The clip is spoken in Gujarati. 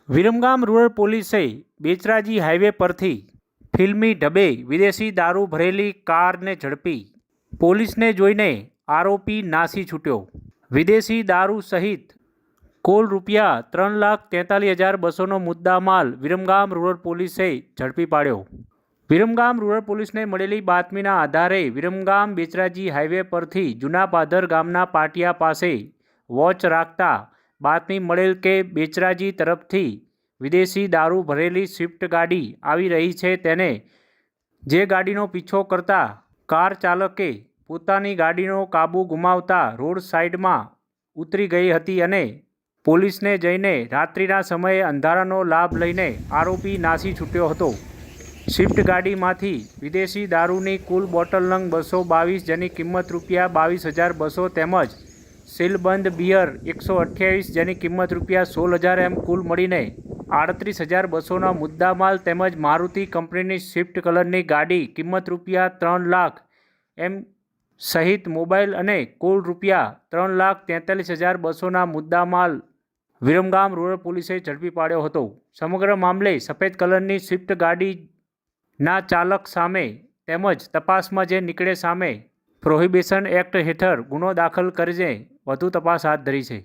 વિરમગામ રૂરલ પોલીસે બેચરાજી હાઈવે પરથી ફિલ્મી ઢબે વિદેશી દારૂ ભરેલી કારને ઝડપી. પોલીસને જોઈને આરોપી નાસી છૂટ્યો. વિદેશી દારૂ સહિત કુલ ₹3,43,200નો મુદ્દામાલ વિરમગામ રૂરલ પોલીસે ઝડપી પાડ્યો. વિરમગામ રૂરલ પોલીસને મળેલી બાતમીના આધારે વિરમગામ બેચરાજી હાઈવે પરથી જૂના પાદર ગામના પાટિયા પાસે વોચ રાખતા બાતમી મળેલ કે બેચરાજી તરફથી વિદેશી દારૂ ભરેલી સ્વિફ્ટ ગાડી આવી રહી છે. તેને જે ગાડીનો પીછો કરતા કાર ચાલકે પોતાની ગાડીનો કાબુ ગુમાવતા રોડ સાઈડમાં ઉતરી ગઈ હતી અને પોલીસને જઈને રાત્રિના સમયે અંધારાનો લાભ લઈને આરોપી નાસી છૂટ્યો હતો. સ્વિફ્ટ ગાડીમાંથી વિદેશી દારૂની કુલ બોટલ નંગ 222 જેની કિંમત ₹22,200 તેમજ સીલબંધ બિયર 128 જેની કિંમત ₹16,000 એમ કુલ મળીને ₹38,200ના મુદ્દામાલ તેમજ મારુતિ કંપનીની સ્વિફ્ટ કલરની ગાડી કિંમત ₹3 લાખ એમ સહિત મોબાઈલ અને કુલ ₹3,43,200ના મુદ્દામાલ વિરમગામ રૂરલ પોલીસે ઝડપી પાડ્યો હતો. સમગ્ર મામલે સફેદ કલરની સ્વિફ્ટ ગાડીના ચાલક સામે તેમજ તપાસમાં જે નીકળે સામે પ્રોહિબિશન એક્ટ હેઠળ ગુનો દાખલ કરીને વધુ તપાસ હાથ ધરી છે.